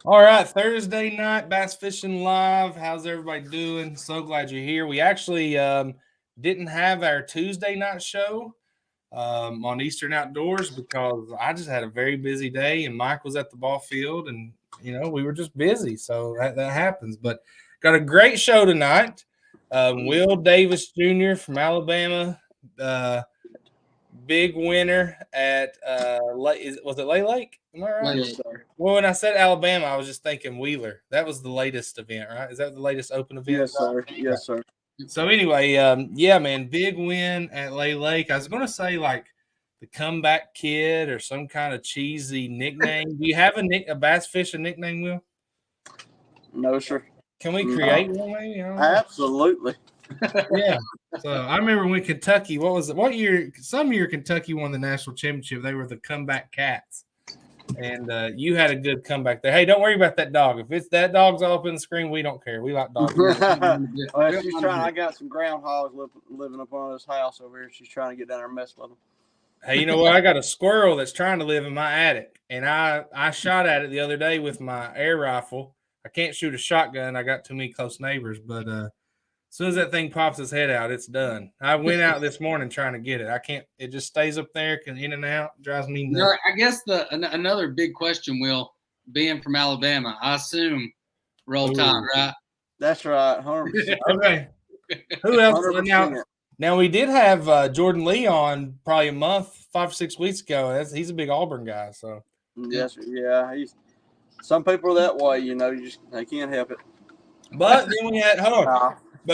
All right, Thursday night bass fishing live. How's everybody doing? So glad you're here. We actually didn't have our Tuesday night show on Eastern Outdoors because I just had a very busy day, and Mike was at the ball field, and we were just busy, so that happens. But got a great show tonight. Will Davis Jr. from Alabama. Uh, Big winner at was it Lay Lake? Am I right? Yes, sir. Well, when I said Alabama, I was just thinking Wheeler. That was the latest event, right? Is that the latest open event? Yes, sir. Yes, sir. So anyway, yeah, man, big win at Lay Lake. I was gonna say like the comeback kid or some kind of cheesy nickname. Do you have a bass fishing nickname, Will? No, sir. Can we No. create one? Maybe? Absolutely. Yeah. So I remember when Kentucky, what was it? What year? Some year Kentucky won the national championship. They were the comeback cats. And you had a good comeback there. Hey, don't worry about that dog. If it's that dog's all up in the screen, we don't care. We like dogs. Well, she's trying. I got some groundhogs living up on this house over here. She's trying to get down there and mess with them. Hey, you know what? I got a squirrel that's trying to live in my attic, and I shot at it the other day with my air rifle. I can't shoot a shotgun. I got too many close neighbors, but as soon as that thing pops its head out, it's done. I went out this morning trying to get it. I can't. It just stays up there, can in and out, drives me nuts. I guess another big question, Will, being from Alabama, I assume roll tide, right? That's right, 100%. Okay. Who else? 100%. Now we did have Jordan Lee on probably a month, 5 or 6 weeks ago. He's a big Auburn guy. So yes, yeah. Some people are that way, they can't help it. But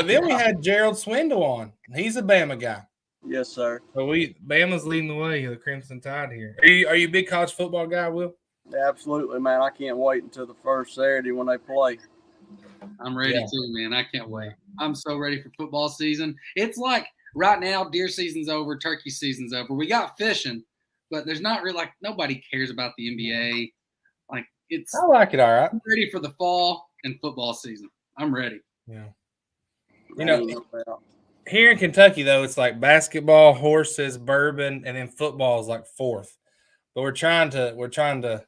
then we had Gerald Swindle on. He's a Bama guy. Yes, sir. So Bama's leading the way, the Crimson Tide here. Are you a big college football guy, Will? Absolutely, man. I can't wait until the first Saturday when they play. I'm ready too, man. I can't wait. I'm so ready for football season. It's like right now, deer season's over, turkey season's over. We got fishing, but there's not really nobody cares about the NBA. I like it all right. I'm ready for the fall and football season. I'm ready. Yeah. Here in Kentucky though, it's like basketball, horses, bourbon, and then football is like fourth. But we're trying to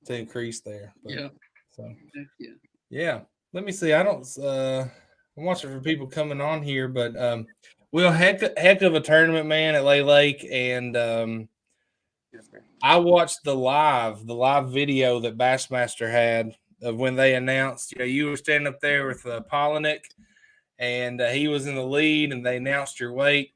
increase there. But, yeah. So yeah. Yeah. Let me see. I'm watching for people coming on here, but Will, heck of a tournament, man, at Lay Lake, and I watched the live video that Bassmaster had of when they announced. You were standing up there with Palanuik, and he was in the lead, and they announced your weight,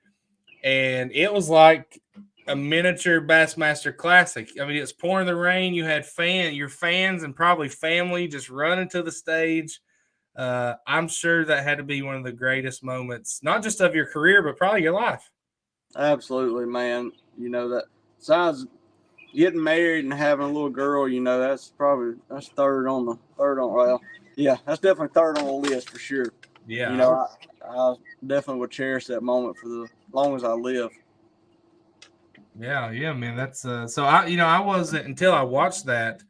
and it was like a miniature Bassmaster Classic. I mean, it's pouring the rain. You had your fans and probably family just running to the stage. I'm sure that had to be one of the greatest moments, not just of your career, but probably your life. Absolutely, man. That besides getting married and having a little girl, that's third on well, yeah, that's definitely third on the list for sure. Yeah. I definitely would cherish that moment for the long as I live. Yeah, man. That's so I wasn't until I watched that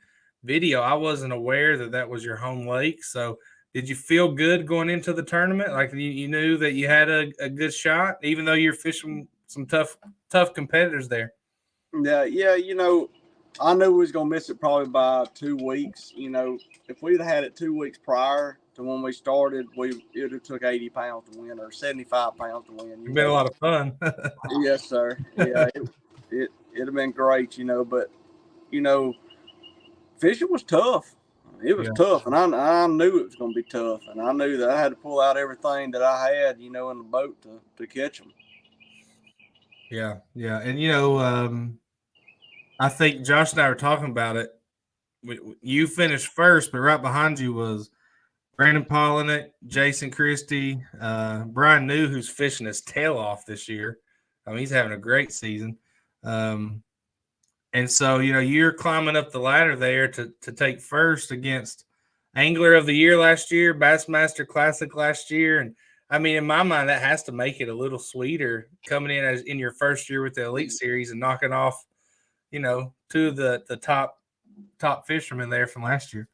video, I wasn't aware that was your home lake. So did you feel good going into the tournament? Like you knew that you had a good shot, even though you're fishing some tough competitors there? Yeah. I knew we was gonna miss it probably by 2 weeks. If we'd had it 2 weeks prior to when we started, it would have took 80 pounds to win or 75 pounds to win. It's been a lot of fun. Yes, sir. Yeah, it'd have been great, but fishing was tough. It was tough, and I knew it was going to be tough, and I knew that I had to pull out everything that I had, in the boat to catch them. Yeah, and I think Josh and I were talking about it. You finished first, but right behind you was Brandon Palanuik, Jason Christie, Brian New, who's fishing his tail off this year. I mean, he's having a great season. And so, you're climbing up the ladder there to take first against Angler of the Year last year, Bassmaster Classic last year. And I mean, in my mind, that has to make it a little sweeter coming in as in your first year with the Elite Series and knocking off, two of the top fishermen there from last year.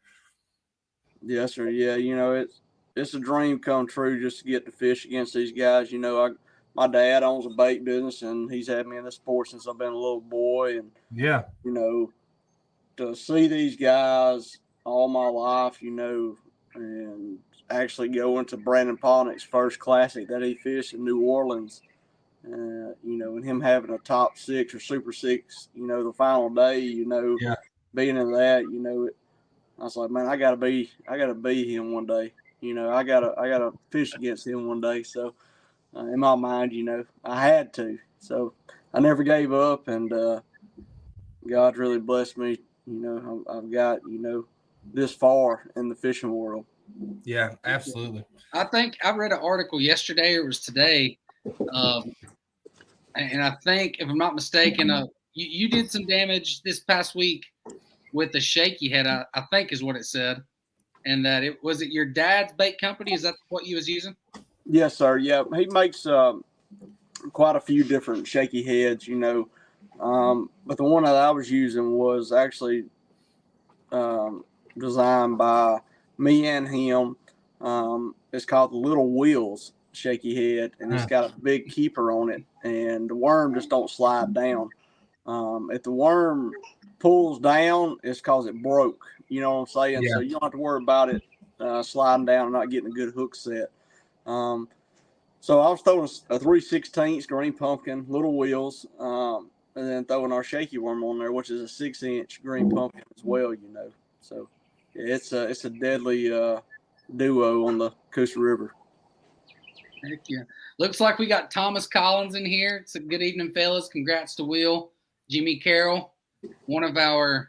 Yes, sir. Yeah, it's a dream come true just to get to fish against these guys. My dad owns a bait business, and he's had me in the sport since I've been a little boy. And yeah, to see these guys all my life, and actually going to Brandon Palaniuk's first classic that he fished in New Orleans, and him having a top 6 or Super 6, the final day, Yeah. being in that, I was like, man, I gotta be him one day. I gotta fish against him one day. So in my mind, I had to. So I never gave up, and God really blessed me. I've got this far in the fishing world. Yeah, absolutely. I think I read an article yesterday or it was today, and I think if I'm not mistaken, you did some damage this past week with the shaky head. I think is what it said, and that it was your dad's bait company. Is that what you was using? Yes, sir. Yeah, he makes quite a few different shaky heads, but the one that I was using was actually designed by me and him. It's called the Little Wheels shaky head, and it's got a big keeper on it, and the worm just don't slide down. If the worm pulls down, it's because it broke. You know what I'm saying? Yeah. So you don't have to worry about it sliding down and not getting a good hook set. So I was throwing a 3/16 green pumpkin, Little Wheels, and then throwing our shaky worm on there, which is a 6-inch green pumpkin as well. So yeah, it's a deadly duo on the Coosa River. Heck yeah. Looks like we got Thomas Collins in here. It's a good evening, fellas. Congrats to Will. Jimmy Carroll, one of our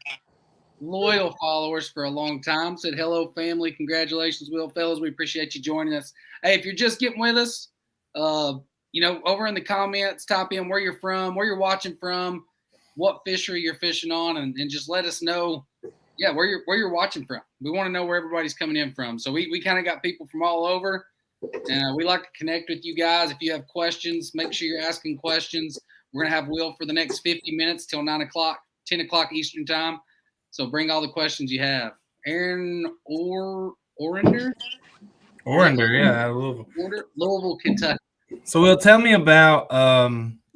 loyal followers for a long time, said, hello, family. Congratulations, Will. Fellas, we appreciate you joining us. Hey, if you're just getting with us, over in the comments, type in where you're from, where you're watching from, what fishery you're fishing on, and just let us know, where you're watching from. We want to know where everybody's coming in from. So we kind of got people from all over. And we like to connect with you guys. If you have questions, make sure you're asking questions. We're going to have Will for the next 50 minutes till 9 o'clock, 10 o'clock Eastern time. So bring all the questions you have. Aaron Orender? Orender, yeah, Louisville. Louisville, Kentucky. So, Will, tell me about,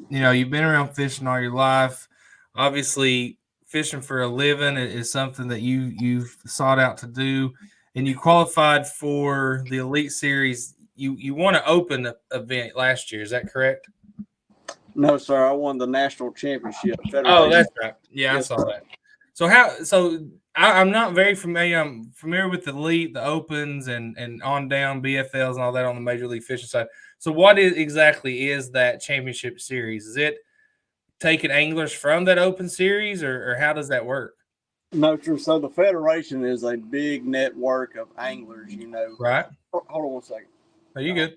you've been around fishing all your life. Obviously, fishing for a living is something that you've sought out to do, and you qualified for the Elite Series. You won an open event last year. Is that correct? No, sir. I won the national championship. Oh, that's right. Yeah, yes, I saw that. So I'm not very familiar. I'm familiar with the Elite, the Opens, and on down BFLs and all that on the Major League Fishing side. So what exactly is that championship series? Is it taking anglers from that Open series, or how does that work? No, true. So the Federation is a big network of anglers, Right. Hold on one second. Are you good?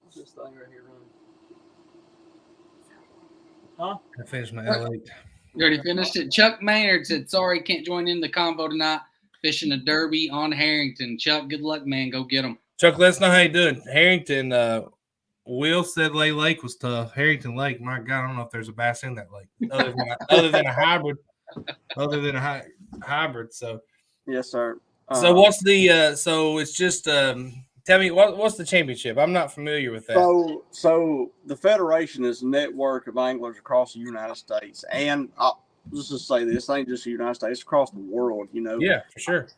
What's this thing right here running? Huh? I finished my Elite. You already finished it? Chuck Maynard said, sorry, can't join in the convo tonight. Fishing a derby on Harrington. Chuck, good luck, man. Go get them. Chuck, let us know how you doing. Harrington, Will said Lay Lake was tough. Harrington Lake, my God, I don't know if there's a bass in that lake other than a hybrid. Other than a hybrid, so yes, sir. So what's the? So it's just. Tell me what's the championship? I'm not familiar with that. So the Federation is a network of anglers across the United States, and let's just say this ain't just the United States, it's across the world. Yeah, for sure.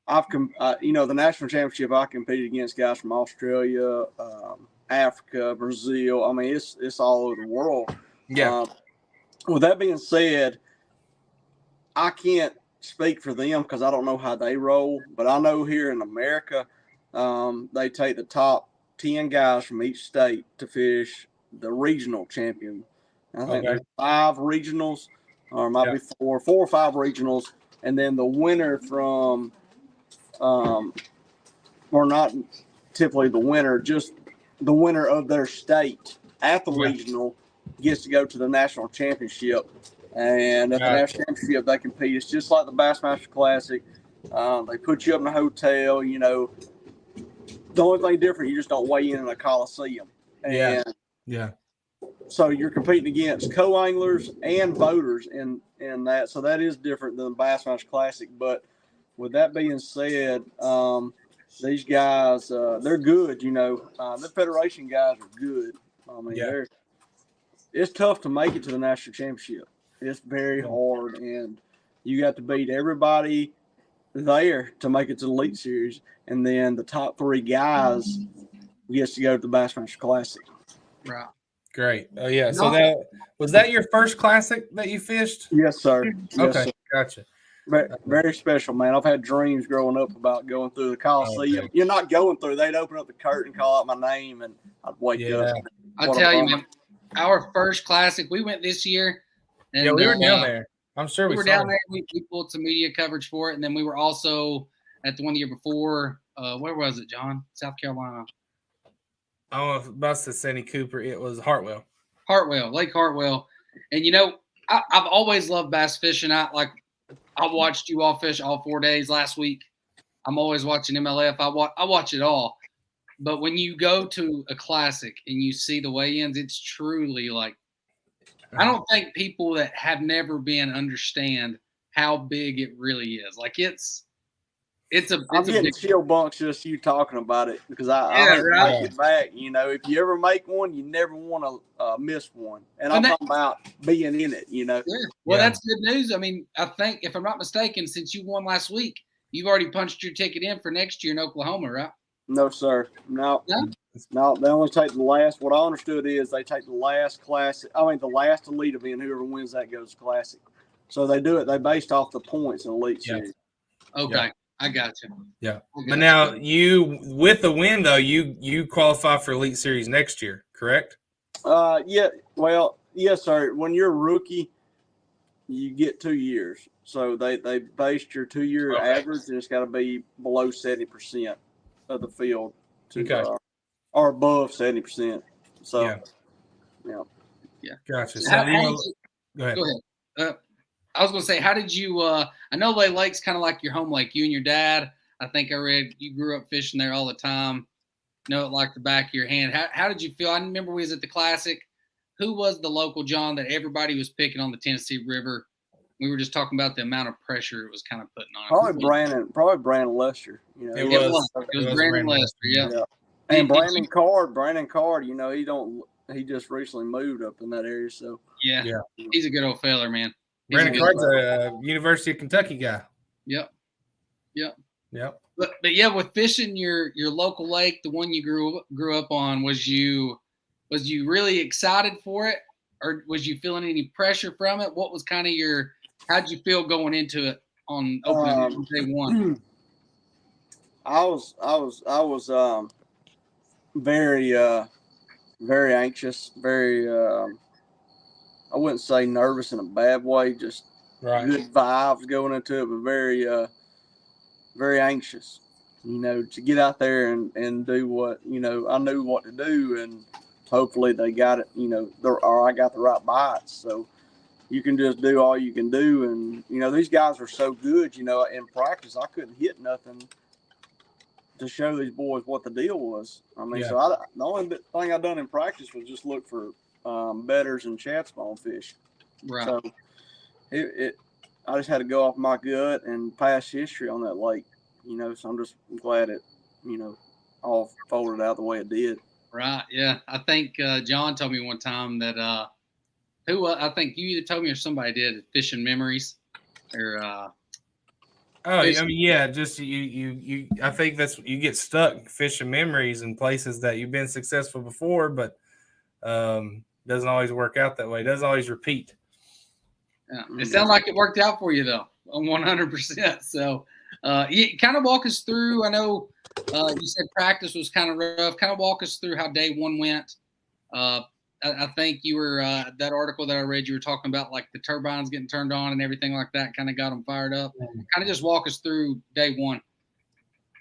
The national championship, I competed against guys from Australia, Africa, Brazil. I mean, it's all over the world. Yeah. With that being said, I can't speak for them because I don't know how they roll, but I know here in America, they take the top 10 guys from each state to fish the regional champion. I think there's 5 regionals, or might be 4 or 5 regionals, and then the winner from, or not typically the winner, just the winner of their state at the regional gets to go to the national championship. And at the national championship, they compete. It's just like the Bassmaster Classic. They put you up in a hotel. The only thing different, you just don't weigh in a coliseum. And so you're competing against co-anglers and boaters in that. So that is different than the Bassmaster Classic. But with that being said, these guys, they're good. The Federation guys are good. I mean, it's tough to make it to the national championship. It's very hard, and you got to beat everybody there to make it to the Elite Series, and then the top 3 guys gets to go to the Bassmaster Classic. Right. Great. Oh yeah. So that your first classic that you fished? Yes, sir. Yes, Okay, sir. gotcha. Very, very special, man. I've had dreams growing up about going through the Coliseum. Okay. You're not going through. They'd open up the curtain, call out my name, and I'd wake up. I'll tell you, man, our first classic, we went this year. And, yeah, we were down there. I'm sure we were down there. We pulled some media coverage for it, and then we were also at the one the year before. Where was it, John? South Carolina. Oh, about to Sandy Cooper. It was Hartwell. Lake Hartwell. And, I've always loved bass fishing. I watched you all fish all 4 days last week. I'm always watching MLF. I watch it all. But when you go to a classic and you see the weigh-ins, it's truly like, I don't think people that have never been understand how big it really is. Like I'm getting chill bumps just you talking about it because I like it back. If you ever make one, you never want to miss one. And I'm talking about being in it. Yeah. Well, that's good news. I mean, I think if I'm not mistaken, since you won last week, you've already punched your ticket in for next year in Oklahoma, right? No, sir. No. They only take the last. What I understood is they take the last classic. I mean, the last elite event. Whoever wins that goes classic. So they do it. They based off the points in elite series. Okay. Yeah. I got you. Yeah. But now you, with the win though, you qualify for Elite Series next year, correct? Yeah. Well, yes, sir. When you're a rookie, you get 2 years. So they based your 2-year average, and it's got to be below 70% of the field or above 70%. So yeah. Gotcha. So go ahead. I was going to say, how did you I know Lay Lake's kind of like your home lake. You and your dad, I think I read you grew up fishing there all the time. Know it like the back of your hand. How did you feel? I remember we was at the Classic. Who was the local John that everybody was picking on the Tennessee River? We were just talking about the amount of pressure it was kind of putting on. Probably Brandon Lester. It was Brandon Lester. Yeah. And Brandon Card. He just recently moved up in that area. So yeah. He's a good old feller, man. Brandon Card's a University of Kentucky guy. Yep. But yeah, with fishing your local lake, the one you grew up on, was you really excited for it, or was you feeling any pressure from it? What was kind of how'd you feel going into it on opening day one? I was very very anxious, very I wouldn't say nervous in a bad way, just good vibes going into it, but very very anxious, to get out there and do what, I knew what to do, and hopefully they got it, or I got the right bites. So you can just do all you can do. And, these guys are so good, in practice, I couldn't hit nothing to show these boys what the deal was. I mean, so the only thing I done in practice was just look for betters and chat spawn fish. Right. So I just had to go off my gut and past history on that lake, so I'm just glad it, all folded out the way it did. Right. Yeah. I think John told me one time that I think you either told me or somebody did, Fishing Memories, or just you I think that's, you get stuck fishing memories in places that you've been successful before, but doesn't always work out that way. It doesn't always repeat. Yeah. It sounds like it worked out for you though, 100%. So you kind of walk us through. I know you said practice was kind of rough. Kind of walk us through how day one went. I think you were that article that I read, you were talking about like the turbines getting turned on and everything like that, kind of got them fired up. Kind of just walk us through day one.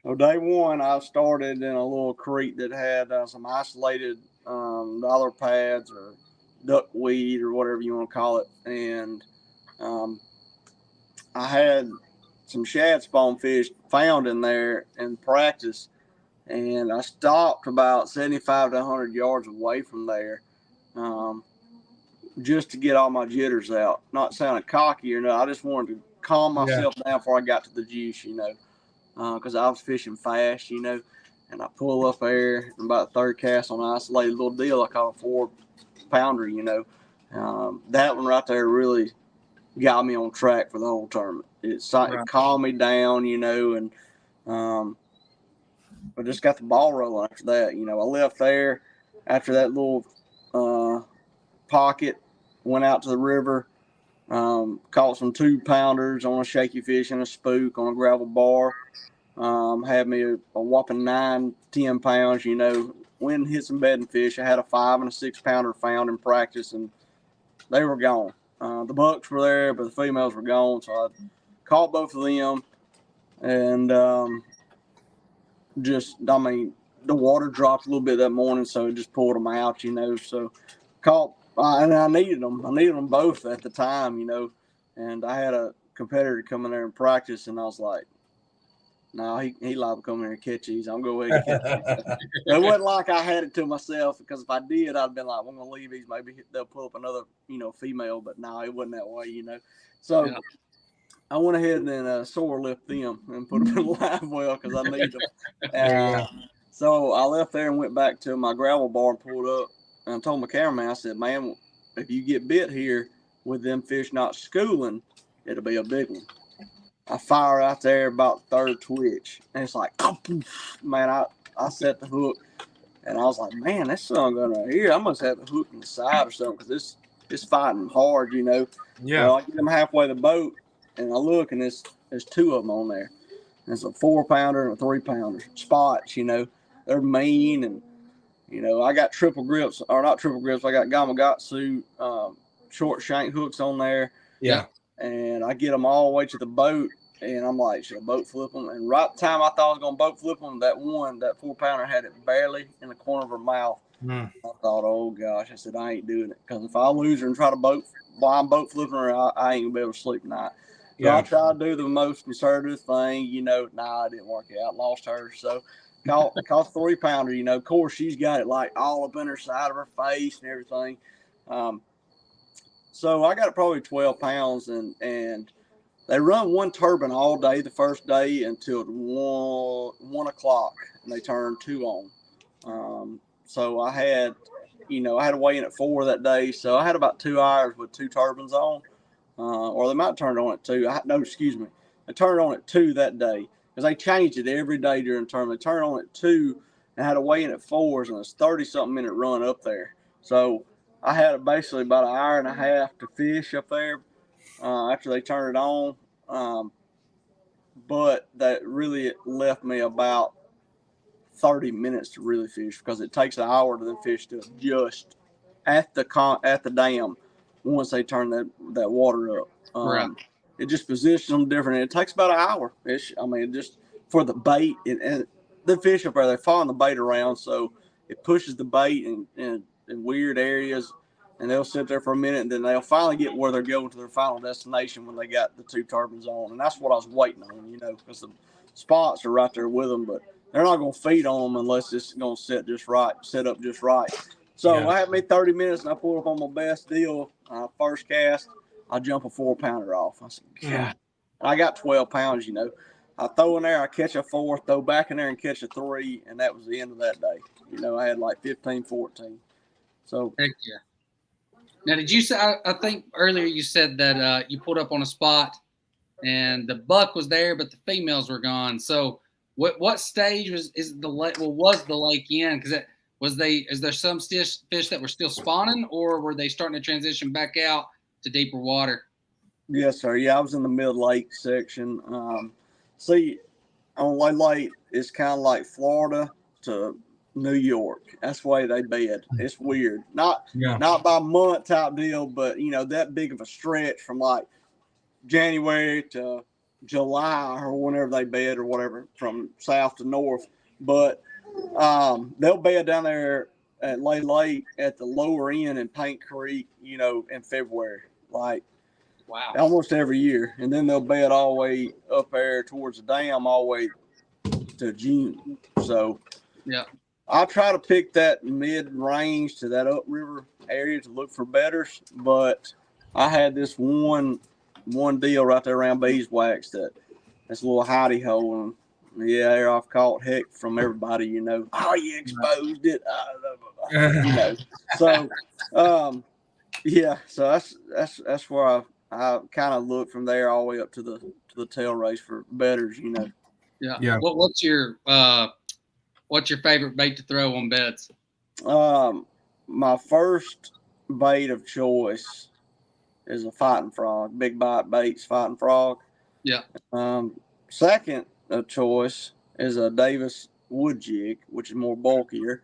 Well, day one, I started in a little creek that had some isolated dollar pads or duckweed or whatever you want to call it. And I had some shad spawn fish found in there in practice. And I stopped about 75 to 100 yards away from there just to get all my jitters out. Not sounding cocky or not. I just wanted to calm myself down before I got to the juice, because I was fishing fast, and I pull up there and about third cast on an isolated little deal. I caught a 4-pounder, that one right there really got me on track for the whole tournament. It calmed me down, and I just got the ball rolling after that. I left there after that little pocket, went out to the river, caught some 2-pounders on a shaky fish and a spook on a gravel bar. Had me a whopping 9-10 pounds. Went and hit some bedding fish. I had a 5 and a 6-pounder found in practice, and they were gone. The bucks were there, but the females were gone. So I caught both of them, and the water dropped a little bit that morning, so it just pulled them out. So caught, and I needed them. I needed them both at the time. And I had a competitor come in there and practice, and I was like, no, he liable to come here and catch these. I'm going to go ahead and catch these. It wasn't like I had it to myself, because if I did, I'd been like, I'm going to leave these. Maybe they'll pull up another, female. But no, it wasn't that way, So yeah. I went ahead and sore lift them and put them in a live well because I need them. So I left there and went back to my gravel bar and pulled up. And I told my cameraman, I said, man, if you get bit here with them fish not schooling, it'll be a big one. I fire out there about third twitch, and it's like, oh, man, I set the hook, and I was like, man, this son going right here. I must have the hook in the side or something, because it's fighting hard, Yeah. Well, I get them halfway the boat, and I look, and there's 2 of them on there. And it's a 4-pounder and a 3-pounder. Spots, they're mean, and I got triple grips, or not triple grips. I got Gamakatsu short shank hooks on there. Yeah. And I get them all the way to the boat, and I'm like, should I boat flip them? And right the time I thought I was going to boat flip them, that 4-pounder had it barely in the corner of her mouth. I thought, oh, gosh. I said, I ain't doing it. Because if I lose her and try to boat flipping her, I ain't going to be able to sleep tonight. So I tried to do the most conservative thing. Nah, it didn't work out. Lost her. So caught 3-pounder. Of course, she's got it like all up in her side of her face and everything. So I got it probably 12 pounds, and they run one turbine all day the first day until 1 o'clock, and they turn 2 on. So I had to weigh in at 4 that day, so I had about 2 hours with 2 turbines on, or they might turn it on at 2. They turned it on at 2 that day, because they changed it every day during the tournament. They turned it on at 2 and had to weigh in at 4s, and it's 30-something minute run up there. So I had basically about an hour and a half to fish up there after they turned it on. But that really left me about 30 minutes to really fish, because it takes an hour to then fish to adjust at the dam once they turn that water up. It just positions them different. And it takes about an hour. Just for the bait, and the fish up there, they're following the bait around, so it pushes the bait in weird areas, and they'll sit there for a minute, and then they'll finally get where they're going to their final destination when they got the 2 turbines on. And that's what I was waiting on, because the spots are right there with them, but they're not going to feed on them unless it's going to set up just right. So I had me 30 minutes, and I pulled up on my best deal. First cast, I jump a 4-pounder off. I said, God. I got 12 pounds, I throw in there, I catch a 4, throw back in there and catch a 3, and that was the end of that day. I had like 15, 14. So heck yeah. Now, did you say? I think earlier you said that you pulled up on a spot, and the buck was there, but the females were gone. So, what stage was the lake in? Because is there some fish that were still spawning, or were they starting to transition back out to deeper water? Yes, sir. Yeah, I was in the mid-lake section. See, on Lake Lake, it's kind of like Florida to New York. That's the way they bed. It's weird. Not by month type deal, but that big of a stretch from like January to July or whenever they bed or whatever, from south to north. But they'll bed down there at Lake Lake at the lower end in Paint Creek, in February. Like, wow, almost every year. And then they'll bed all the way up there towards the dam all the way to June. So yeah, I try to pick that mid-range to that upriver area to look for betters, but I had this one deal right there around beeswax that's a little hidey hole, and yeah, I've caught heck from everybody, Oh, you exposed it, So yeah, so that's where I kind of look from there all the way up to the tail race for betters, you know. Yeah. What's your favorite bait to throw on beds? My first bait of choice is a fighting frog, big bite baits, fighting frog. Yeah. Second of choice is a Davis wood jig, which is more bulkier.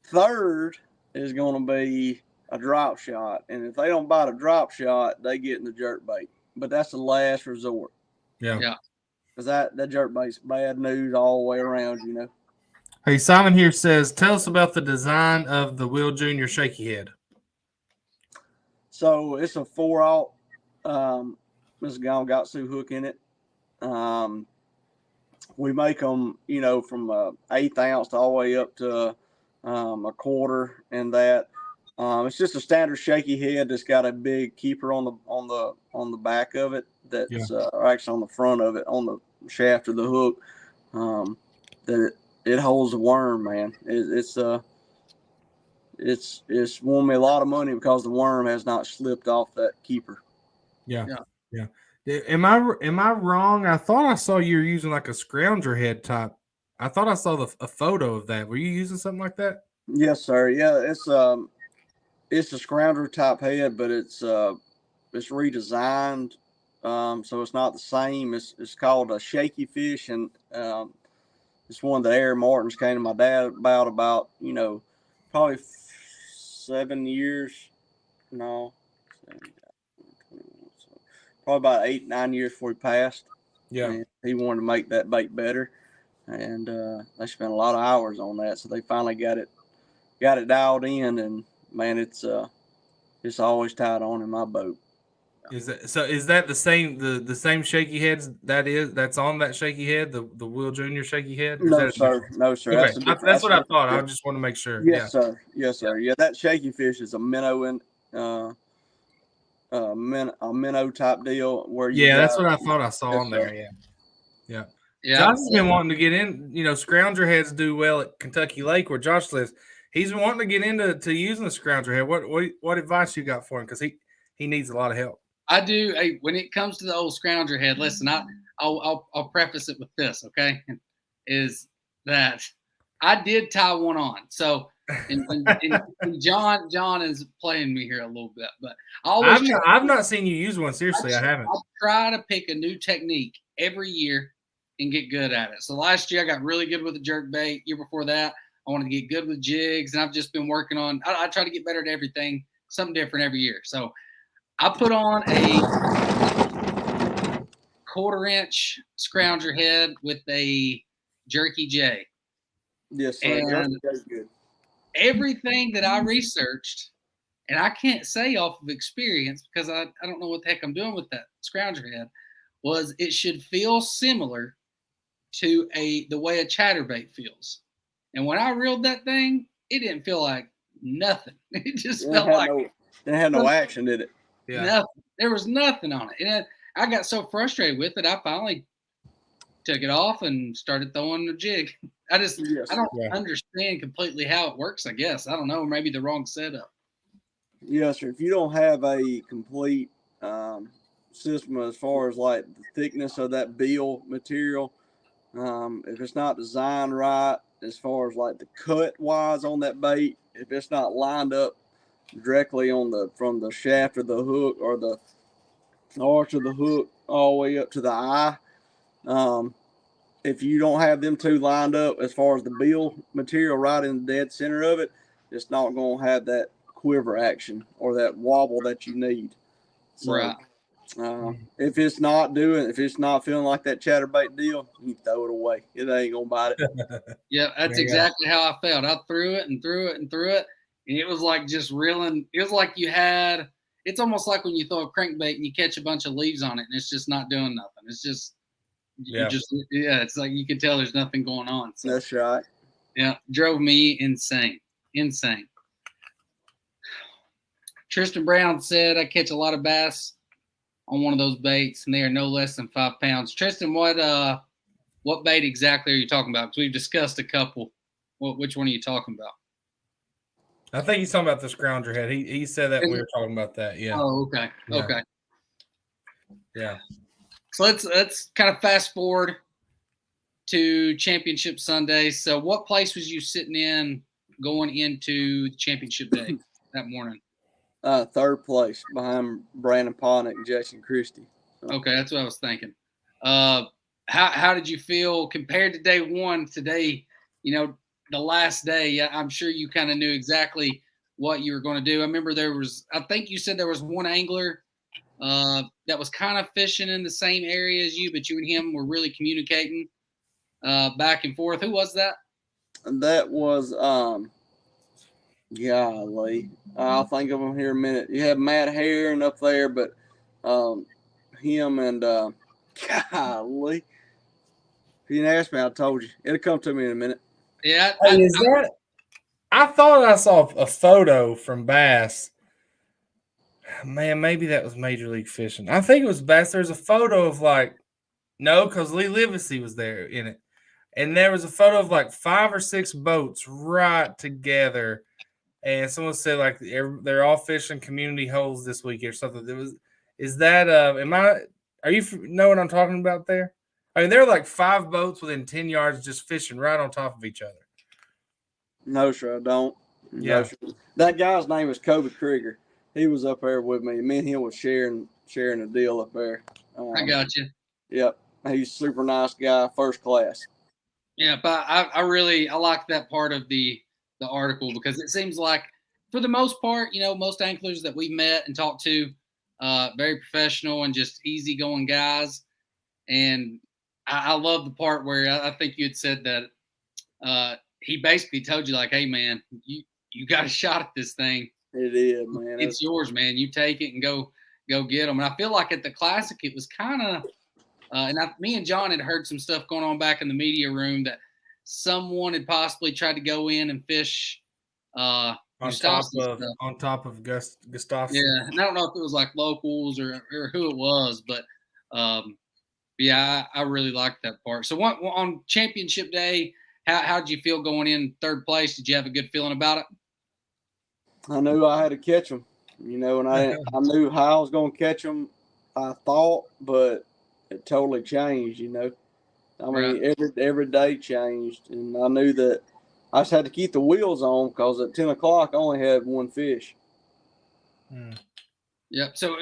Third is going to be a drop shot, and if they don't bite a drop shot, they get in the jerk bait. But that's the last resort. Yeah. Because that jerk bait's bad news all the way around, you know. Hey, Simon here says, tell us about the design of the Will Jr. shaky head. So it's a 4-aught. This Gatsu hook in it. We make them, you know, from 1/8 ounce all the way up to a quarter, and that. It's just a standard shaky head that's got a big keeper on the back of it. That's actually on the front of it, on the shaft of the hook. That it holds a worm, man. It's won me a lot of money because the worm has not slipped off that keeper. Yeah. Am I wrong? I thought I saw you were using like a scrounger head type. I thought I saw a photo of that. Were you using something like that? Yes, sir. Yeah, it's a scrounger type head, but it's redesigned, so it's not the same. It's called a shaky fish, and it's one that Aaron Martins came to my dad about you know, probably 7 years. No, probably about 8-9 years before he passed. Yeah, and he wanted to make that bait better, and they spent a lot of hours on that. So they finally got it dialed in, and man, it's always tied on in my boat. Is that the same the same shaky heads that's on that shaky head, the Will Jr. shaky head? No, sir. No, sir. Okay, that's what I thought. I just want to make sure. Yes, sir. Yes, sir. Yeah, that shaky fish is a minnow a minnow type deal where you that's what I thought I saw on there. Yeah. Josh has been wanting to get in. You know, scrounger heads do well at Kentucky Lake, where Josh lives. He's been wanting to get into using the scrounger head. What advice you got for him? Because he needs a lot of help. I do. Hey, when it comes to the old scrounger head, listen, I'll preface it with this, okay? Is that I did tie one on. So and John is playing me here a little bit, but I've not seen you use one. Seriously, I haven't. I try to pick a new technique every year and get good at it. So last year I got really good with the jerk bait. Year before that, I wanted to get good with jigs, and I've just been working on. I try to get better at everything, something different every year. So I put on a 1/4-inch scrounger head with a jerky J. Yes, sir. And good. Everything that I researched, and I can't say off of experience because I don't know what the heck I'm doing with that scrounger head, was it should feel similar to the way a chatterbait feels. And when I reeled that thing, it didn't feel like nothing. It just felt like it had no action, did it? Yeah. Nothing. There was nothing on it. And I got so frustrated with it, I finally took it off and started throwing the jig. I don't understand completely how it works, I guess. I don't know, maybe the wrong setup. Yes, sir. If you don't have a complete system as far as like the thickness of that bill material, if it's not designed right as far as like the cut wise on that bait, if it's not lined up directly from the shaft of the hook or the arch of the hook all the way up to the eye, if you don't have them two lined up as far as the bill material right in the dead center of it, it's not going to have that quiver action or that wobble that you need. So, right. If it's not feeling like that chatterbait deal, you throw it away. It ain't gonna bite it. Yeah, that's exactly how I felt. I threw it and threw it and threw it, and it was like just reeling. It was like it's almost like when you throw a crankbait and you catch a bunch of leaves on it and it's just not doing nothing. It's just it's like you can tell there's nothing going on. So, that's right. Yeah, drove me insane. Tristan Brown said I catch a lot of bass on one of those baits, and they are no less than 5 pounds. Tristan, what bait exactly are you talking about? Because we've discussed a couple. Which one are you talking about? I think he's talking about the scrounger head. He said that when we were talking about that. Yeah. Oh, okay. Yeah. Okay. Yeah. So let's kind of fast forward to Championship Sunday. So what place was you sitting in going into Championship Day that morning? Third place behind Brandon Palanuik and Jason Christie. So. Okay, that's what I was thinking. How did you feel compared to day one? Today, the last day, I'm sure you kind of knew exactly what you were going to do. I remember I think you said there was one angler that was kind of fishing in the same area as you, but you and him were really communicating back and forth. Who was that? That was golly, I'll think of him here in a minute. You have Matt Heron up there, but him and golly, if you didn't ask me, I told you. It'll come to me in a minute. Yeah, Hey, I thought I saw a photo from Bass. Man, maybe that was Major League Fishing. I think it was Bass. There's a photo of no, because Lee Livesey was there in it. And there was a photo of 5 or 6 boats right together. And someone said they're all fishing community holes this week or something. Are you know what I'm talking about there? I mean, there are 5 boats within 10 yards just fishing right on top of each other. No, sir, I don't. Yeah. No, sir. That guy's name is Kobe Krieger. He was up there with me. Me and him was sharing a deal up there. I got you. Yep. He's a super nice guy, first class. Yeah, but I really like that part of the article because it seems like for the most part, most anglers that we've met and talked to, very professional and just easygoing guys. And I love the part where I think you had said that he basically told you hey man, you got a shot at this thing. It is, man. It's yours, man. You take it and go get them. And I feel like at the Classic, it was kind of me and John had heard some stuff going on back in the media room that someone had possibly tried to go in and fish on top of Gustafson. Yeah, and I don't know if it was locals or who it was, but yeah, I really liked that part. So on Championship Day, how did you feel going in third place? Did you have a good feeling about it? I knew I had to catch them, and I knew how I was going to catch them. I thought, but it totally changed. I mean, every day changed, and I knew that I just had to keep the wheels on because at 10 o'clock I only had one fish. Yep. So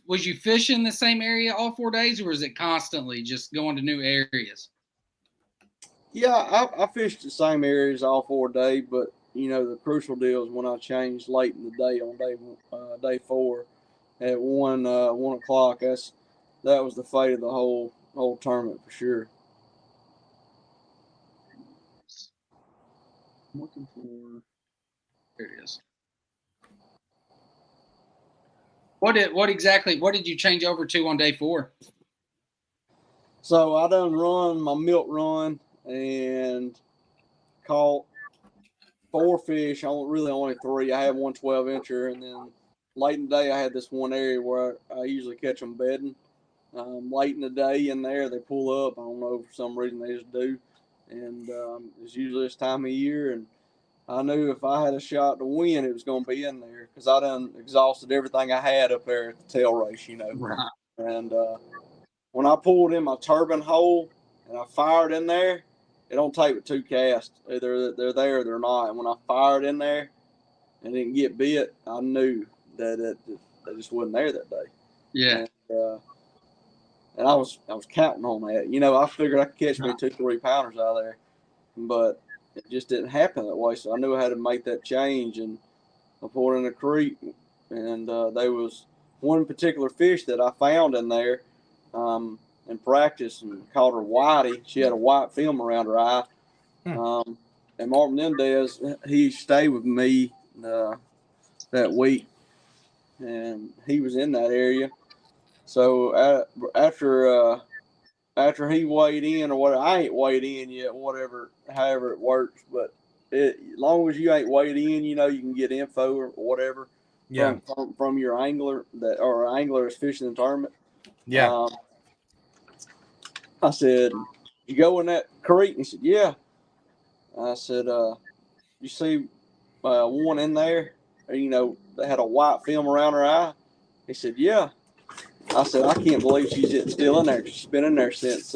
was you fishing the same area all 4 days, or was it constantly just going to new areas? Yeah, I fished the same areas all 4 days, but the crucial deal is when I changed late in the day on day 4 at 1 o'clock. That was the fate of the whole tournament for sure. I'm looking for. There it is. What did you change over to on day 4? So I done run my milk run and caught 4 fish. Only 3. I had one 12-incher, and then late in the day I had this one area where I usually catch them bedding. Late in the day in there they pull up. I don't know, for some reason they just do, and it's usually this time of year. And I knew if I had a shot to win, it was going to be in there because I done exhausted everything I had up there at the tail race, Right. And when I pulled in my turbine hole and I fired in there, it don't take but 2 casts. Either they're there or they're not. And when I fired in there and didn't get bit, I knew that they just wasn't there that day. Yeah. And I was counting on that. I figured I could catch me 2-3 pounders out of there, but it just didn't happen that way. So I knew I had to make that change, and I pulled in a creek, and there was one particular fish that I found in there in practice and called her Whitey. She had a white film around her eye. And Martin Mendez, he stayed with me that week, and he was in that area. So after he weighed in or whatever, I ain't weighed in yet, however it works. But as long as you ain't weighed in, you can get info or whatever from your angler or angler that's fishing the tournament. Yeah. I said, "You go in that creek?" And he said, "Yeah." I said, "You see one in there? They had a white film around her eye." He said, "Yeah." I said, I can't believe she's still in there. She's been in there since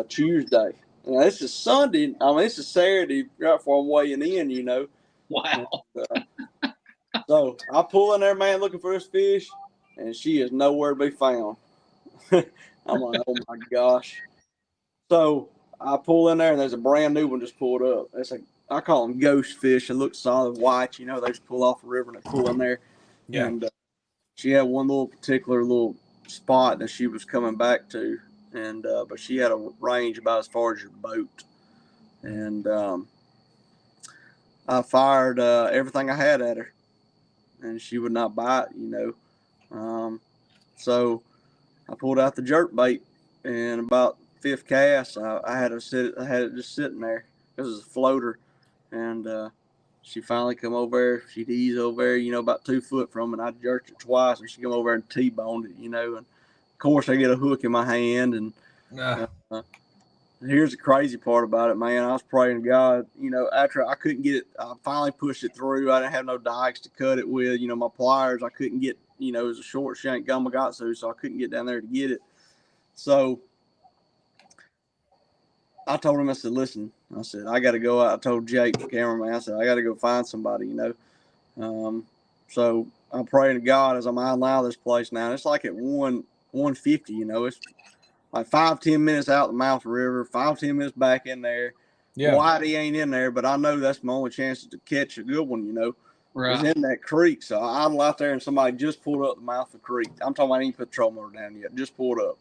Tuesday. Now, this is Sunday. I mean, this is Saturday right before I'm weighing in, you know. Wow. So I pull in there, man, looking for this fish, and she is nowhere to be found. I'm like, oh my gosh. So I pull in there, and there's a brand new one just pulled up. I call them ghost fish. It looks solid white. You know, they just pull off the river and they pull in there. Yeah. And she had one particular little spot that she was coming back to, and but she had a range about as far as your boat. And I fired everything I had at her, and she would not bite, you know. So I pulled out the jerk bait, and about fifth cast, I had it just sitting there. It was a floater, and she finally come over there. She'd ease over there, you know, about 2 foot from it. And I jerked it twice, and she come over there and T-boned it, you know. And of course, I get a hook in my hand, and here's the crazy part about it, man. I was praying to God, you know, after I couldn't get it, I finally pushed it through. I didn't have no dikes to cut it with, you know, my pliers. I couldn't get, you know, it was a short shank Gamakatsu, so I couldn't get down there to get it. So I told him, I said, listen, I said, I got to go out. I told Jake, the cameraman, I said, I got to go find somebody, you know. So I'm praying to God as I'm out of this place now. It's like at 150, you know, it's like 5-10 minutes out the mouth of the river, 5-10 minutes back in there. Yeah. Whitey ain't in there, but I know that's my only chance to catch a good one, you know. Right. It's in that creek. So I idle out there and somebody just pulled up the mouth of the creek. I'm talking about I ain't put the troll motor down yet. Just pulled up.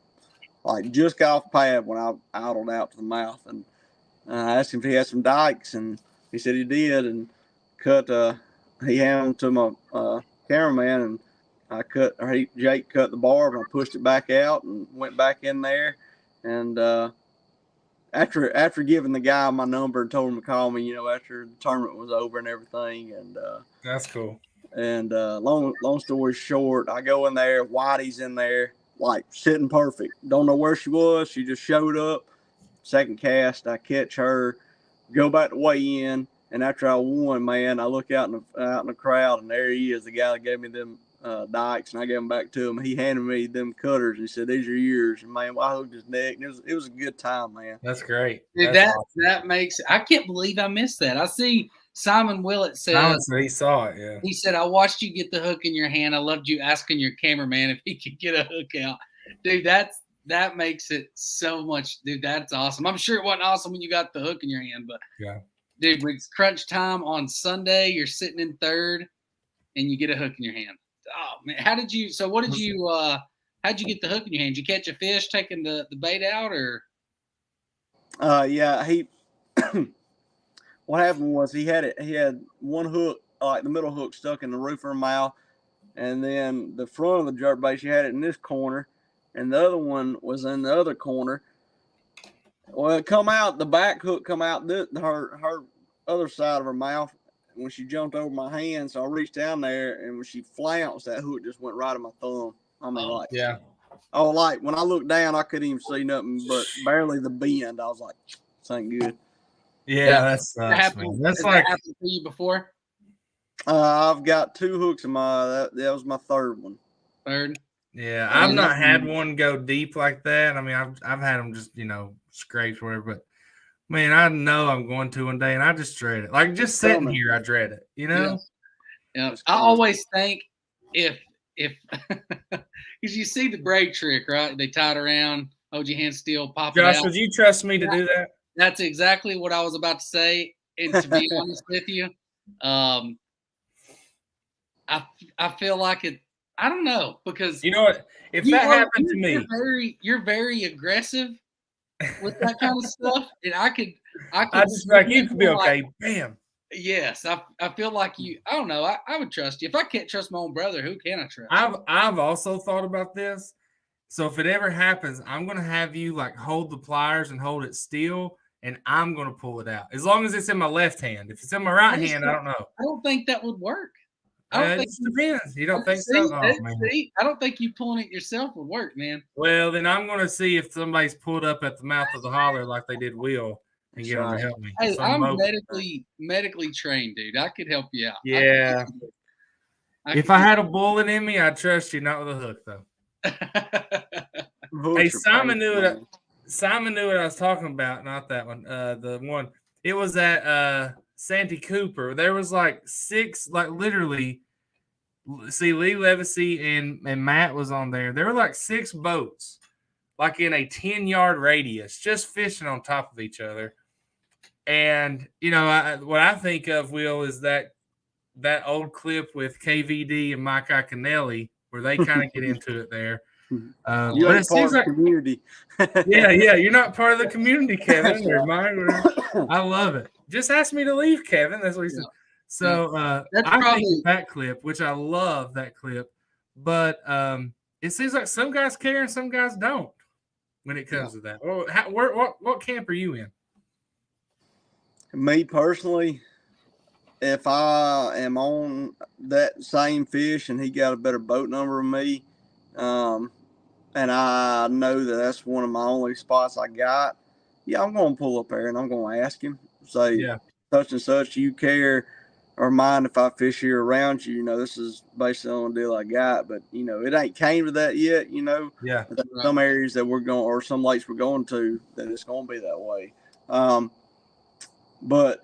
Like just got off the pad when I idled out to the mouth. And I asked him if he had some dikes, and he said he did. And he handed them to my cameraman, and Jake cut the barb, and I pushed it back out and went back in there. And after giving the guy my number and told him to call me, you know, after the tournament was over and everything. And that's cool. And long story short, I go in there, Whitey's in there, like sitting perfect. Don't know where she was. She just showed up. Second cast, I catch her, go back to weigh in. And after I won, man, I look out in the crowd, and there he is, the guy that gave me them dikes, and I gave them back to him. He handed me them cutters. He said, "These are yours." And man, I hooked his neck, and it was a good time, man. That's great. Dude, that makes. I can't believe I missed that. I see Simon Willett said he saw it. Yeah, he said, "I watched you get the hook in your hand. I loved you asking your cameraman if he could get a hook out." Dude, that makes it so much. Dude, that's awesome. I'm sure it wasn't awesome when you got the hook in your hand, but yeah. Dude, it's crunch time on Sunday. You're sitting in third, and you get a hook in your hand. Oh man, how'd you get the hook in your hand? Did you catch a fish taking the bait out, or? Yeah, what happened was he had one hook, like the middle hook, stuck in the roof of her mouth, and then the front of the jerkbait, she had it in this corner, and the other one was in the other corner. Well, the back hook come out her other side of her mouth when she jumped over my hand. So I reached down there, and when she flounced, that hook just went right in my thumb. I mean, yeah. Oh, like when I looked down, I couldn't even see nothing but barely the bend. I was like, this ain't good. Yeah, that's happened. That's like happened to you before. I've got 2 hooks in that was my third one. Third. Yeah, I've not had one go deep like that. I mean, I've had them just, you know, scrapes or whatever, but man, I know I'm going to one day, and I just dread it. Like just sitting here, I dread it. You know. Yeah. I always think if because you see the braid trick, right? They tie it around, hold your hand still, pop Josh, it out. would you trust me to do that? That's exactly what I was about to say. And to be honest with you, I feel like it. I don't know, because you know what? If that happened to me, you're very aggressive with that kind of stuff, and I could just like you could be okay. Bam. Yes, I feel like you. I don't know. I would trust you. If I can't trust my own brother, who can I trust? I've also thought about this. So if it ever happens, I'm gonna have you like hold the pliers and hold it still, and I'm gonna pull it out as long as it's in my left hand. If it's in my right hand, I don't know. I don't think that would work. It depends. You don't think so? I don't think you pulling it yourself would work, man. Well, then I'm going to see if somebody's pulled up at the mouth of the holler like they did Will and get them to help me. Hey, I'm medically trained, dude. I could help you out. Yeah. If I had a bullet in me, I'd trust you, not with a hook, though. Hey, Simon knew it. Simon knew what I was talking about. Not that one. The one. It was at Santee Cooper. There was like 6, like literally. See, Lee Levacy and Matt was on there. There were like 6 boats, like in a 10-yard radius, just fishing on top of each other. And what I think of, Will, is that old clip with KVD and Mike Iaconelli where they kind of get into it there. You ain't part of the community. yeah, you're not part of the community, Kevin. Or Mike, I love it. Just ask me to leave, Kevin. That's what he said. So I think that clip, which I love that clip, but it seems like some guys care and some guys don't when it comes to that. Well, what camp are you in? Me personally, if I am on that same fish and he got a better boat number than me, and I know that that's one of my only spots I got, I'm going to pull up there and I'm going to ask him, say, such and such, you care or mind if I fish here around you? This is basically the only deal I got, but, it ain't came to that yet, Yeah. Some areas that we're going, or some lakes we're going to, that it's going to be that way. But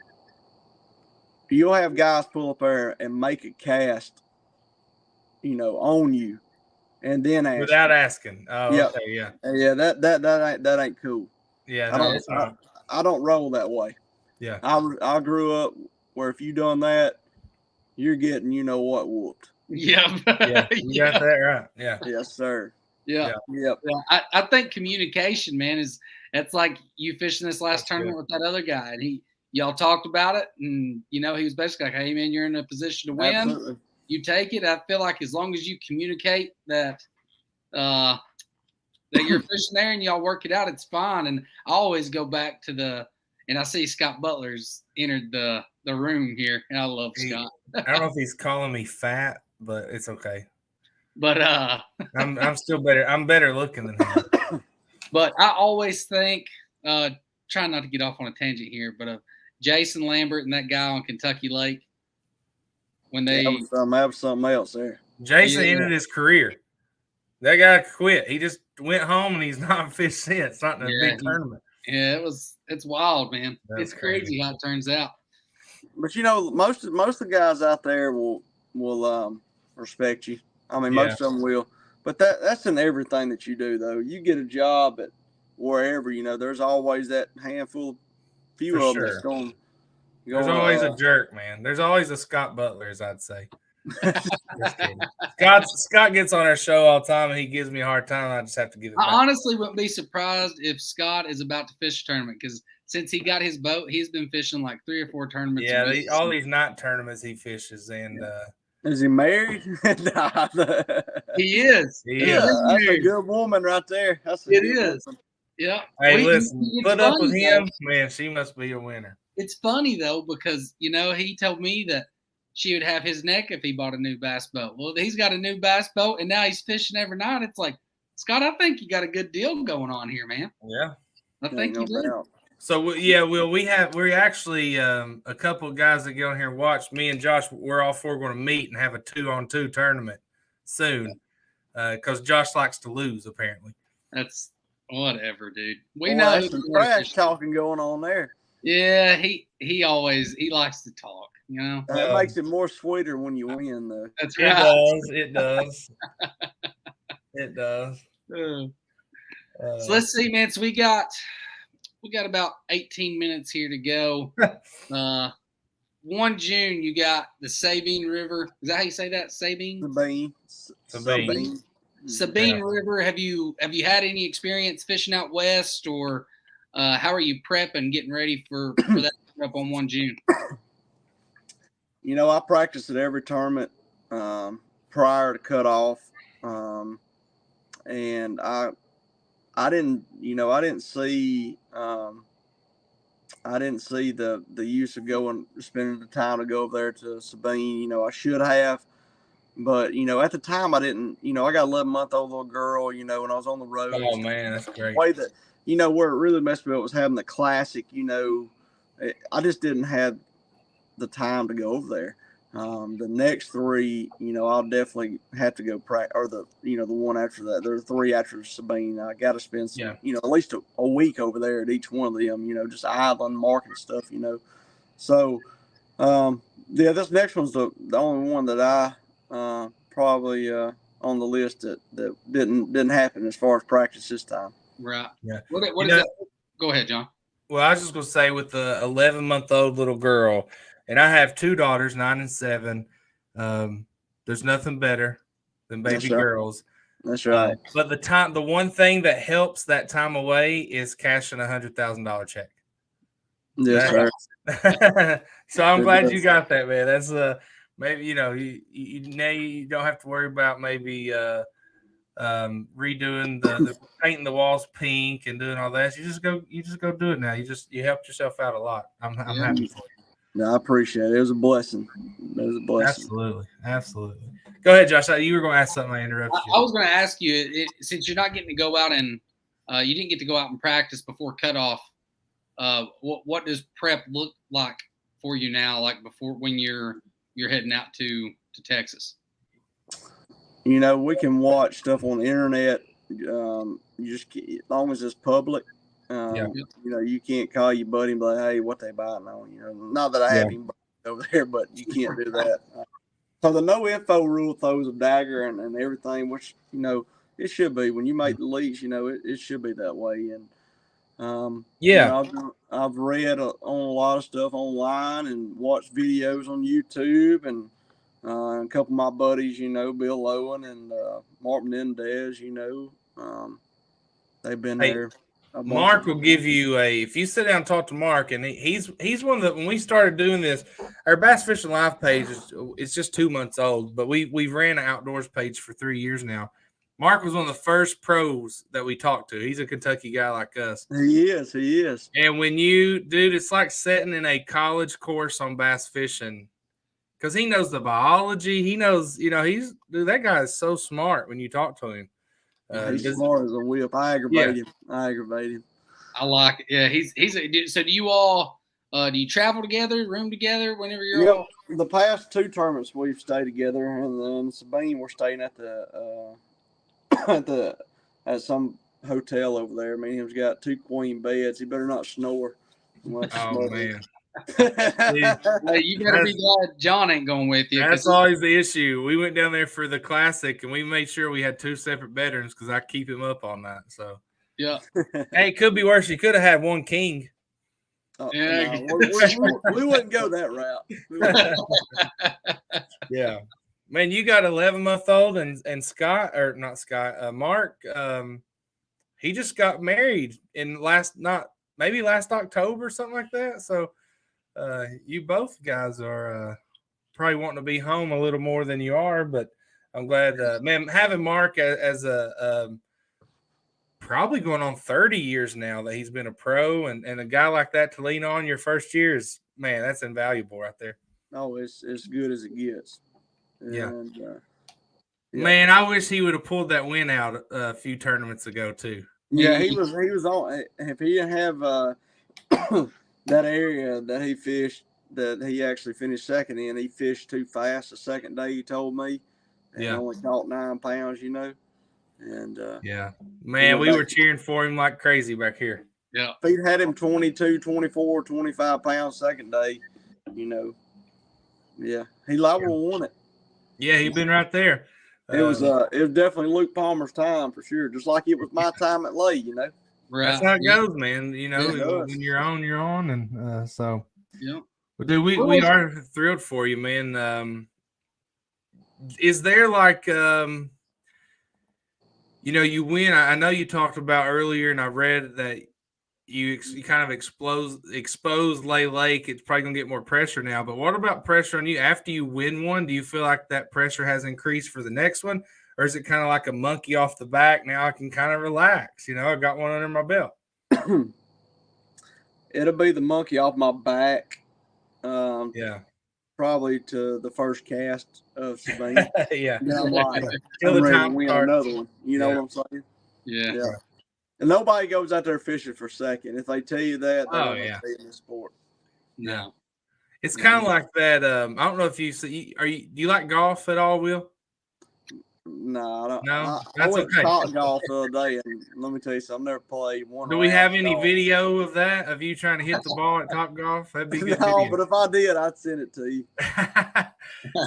you'll have guys pull up there and make a cast, on you, and then ask without asking. Oh, yeah. Okay, yeah. Yeah, that ain't cool. Yeah, I don't roll that way. Yeah. I grew up where if you done that, you're getting what whooped. Yeah. Yeah, you got that right. Yeah. Yes, sir. Yeah. Yep. Yeah. I think communication, man, it's like you fishing this last tournament with that other guy, and y'all talked about it, and he was basically like, "Hey, man, you're in a position to win. Absolutely. You take it." I feel like as long as you communicate that you're fishing there and y'all work it out, it's fine. And I always go back to and I see Scott Butler's entered the room here, and I love Scott. I don't know if he's calling me fat, but it's okay. But I'm still better. I'm better looking than him. But I always think, trying not to get off on a tangent here, but Jason Lambert and that guy on Kentucky Lake, when they have something else there. Jason ended his career. That guy quit. He just went home and he's not fished since. Not in a big tournament. Yeah, it's wild, man. It's crazy how it turns out. But most of the guys out there will respect you. I mean, most of them will. But that's in everything that you do, though. You get a job at wherever, there's always that handful, few of them that's going. There's always a jerk, man. There's always a Scott Butler, as I'd say. Scott gets on our show all the time, and he gives me a hard time. I just have to give it back. I honestly wouldn't be surprised if Scott is about to fish a tournament, because since he got his boat, he's been fishing like 3 or 4 tournaments. Yeah, all these night tournaments he fishes, and is he married? He is. That's a good woman right there. It is. Yeah. Hey, listen, put up with him, man. She must be a winner. It's funny though, because he told me that she would have his neck if he bought a new bass boat. Well, he's got a new bass boat, and now he's fishing every night. It's like, Scott, I think you got a good deal going on here, man. Yeah, I think you do. So we're actually a couple of guys that get on here and watch. Me and Josh, we're all 4 going to meet and have a 2-on-2 tournament soon, because Josh likes to lose apparently. That's whatever, dude. We know some trash talking going on there. Yeah, he likes to talk. That makes it more sweeter when you win, though. That's right. It does. It does. So let's see, man. So we got about 18 minutes here to go. 1 June, you got the Sabine River. Is that how you say that? Sabine. Sabine River. Have you had any experience fishing out west, or how are you prepping, getting ready for that up on 1 June? I practice at every tournament prior to cutoff, and I didn't see the use of spending the time to go over there to Sabine. I should have, but at the time I didn't. I got an 11-month-old little girl. When I was on the road. Oh man, that's great. The way that where it really messed me up was having the classic. I just didn't have the time to go over there. The next 3, I'll definitely have to go practice, or the one after that. There are 3 after Sabine. I got to spend some, at least a week over there at each one of them. Just island marking stuff. So, this next one's the only one that I probably on the list that didn't happen as far as practice this time. Right. Yeah. What is that? Go ahead, John. Well, I was just going to say with the 11-month-old little girl, and I have 2 daughters, 9 and 7. There's nothing better than baby girls. That's right. But the one thing that helps that time away is cashing $100,000 check. Yes, sir. So I'm glad you got that, man. That's maybe you now you don't have to worry about maybe redoing the painting the walls pink and doing all that. You just go do it now. You helped yourself out a lot. I'm happy for you. No, I appreciate it. It was a blessing. It was a blessing. Absolutely. Go ahead, Josh. You were going to ask something. I interrupted you. I was going to ask you, since you're not getting to go out and you didn't get to go out and practice before cutoff. What does prep look like for you now? Like before, when you're heading out to Texas? We can watch stuff on the internet. You just as long as it's public. You can't call your buddy and be like, "Hey, what they buying on?" Not that I have him over there, but you can't do that. So the no info rule throws a dagger and everything, which it should be when you make the lease. It should be that way. And I've read on a lot of stuff online and watched videos on YouTube, and a couple of my buddies, Bill Owen and Mark Menendez, they've been there. Mark will give you if you sit down and talk to Mark, and he's one that when we started doing this, our Bass Fishing Live page it's just 2 months old, but we've ran an outdoors page for 3 years now. Mark was one of the first pros that we talked to. He's a Kentucky guy like us. He is. And when it's like sitting in a college course on bass fishing, because he knows the biology. He knows, that guy is so smart when you talk to him. He's smart as a whip. I aggravate him. I like it. Yeah, so do you all do you travel together, room together whenever you're all? The past 2 tournaments we've stayed together, and then Sabine we're staying at at some hotel over there. Me and him's got 2 queen beds. He better not snore. Oh man. Hey, you better be glad John ain't going with you. That's always the issue. We went down there for the classic, and we made sure we had 2 separate bedrooms because I keep him up all night. So yeah. Hey, it could be worse. You could have had 1 king. Yeah, no, we wouldn't go that route. Yeah, man, you got 11-month-old and Scott, or not Scott, Mark. He just got married in last October, something like that. So you both guys are probably wanting to be home a little more than you are, but I'm glad, man, having Mark as a probably going on 30 years now that he's been a pro, and a guy like that to lean on your first year is, man, that's invaluable right there. Oh, it's as good as it gets. And, man, I wish he would have pulled that win out a few tournaments ago too. Yeah, he was on. If he didn't have that area that he fished, that he actually finished second in, he fished too fast the second day, he told me, and only caught 9 pounds, And man, we were cheering for him like crazy back here. Yeah, if he'd had him 22, 24, 25 pounds second day, he liable won it. Yeah, he'd been right there. It was definitely Luke Palmer's time for sure, just like it was my time at Lay, Right. That's how it goes, man. When you're on, and so. Yeah. But dude, we are thrilled for you, man. Is there like you win? I know you talked about earlier, and I read that you kind of exposed Lay Lake. It's probably gonna get more pressure now. But what about pressure on you after you win one? Do you feel like that pressure has increased for the next one, or is it kind of like a monkey off the back? Now I can kind of relax. I got one under my belt. It'll be the monkey off my back. Probably to the first cast of Sabine. Yeah. I'm like, I'm ready to win another one. You know what I'm saying? Yeah. And nobody goes out there fishing for second. If they tell you that, they don't stay in the sport. No. It's kind of like that. I don't know if you see. Do you like golf at all, Will? No, I don't. No, I went okay. Top Golf the other day, and let me tell you something. I've never played one. Do we have any video of that, of you trying to hit the ball at Top Golf? That'd be good. No, video. but if I did, I'd send it to you.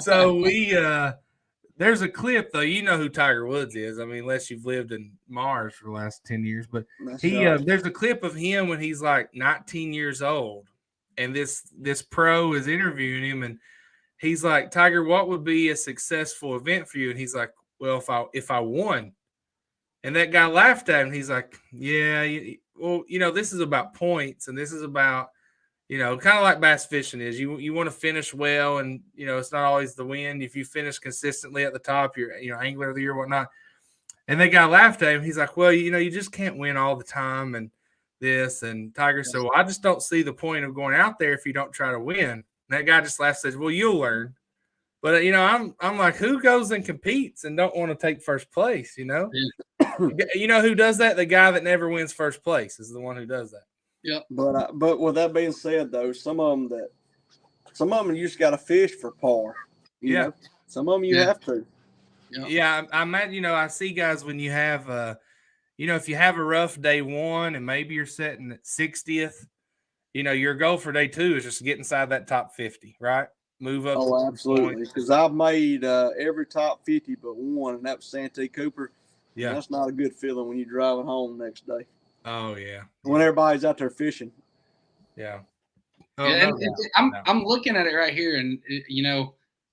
So there's a clip though. You know who Tiger Woods is. I mean, unless you've lived in Mars for the last 10 years, but there's a clip of him when he's like 19 years old, and this pro is interviewing him, and he's like, Tiger, what would be a successful event for you? And he's like, well, if I won. And that guy laughed at him. He's like, yeah, well, this is about points, and this is about, kind of like bass fishing is. You want to finish well, and, it's not always the win. If you finish consistently at the top, you're, angler of the year, whatnot. And that guy laughed at him. He's like, well, you just can't win all the time and this. And Tiger said, well, I just don't see the point of going out there if you don't try to win. And that guy just laughed and says, well, you'll learn. But, I'm like, who goes and competes and don't want to take first place, Yeah. You know who does that? The guy that never wins first place is the one who does that. Yeah. But with that being said, though, some of them you just got to fish for par. You know? Some of them you have to. Yeah, I imagine, I see guys when you have, if you have a rough day one and maybe you're sitting at 60th, your goal for day two is just to get inside that top 50, right? Move up. Oh, absolutely. Because I've made every top 50 but one, and that was Santee Cooper. Yeah. That's not a good feeling when you're driving home the next day. Oh, yeah. When everybody's out there fishing. Yeah. Oh, yeah, I'm looking at it right here, and,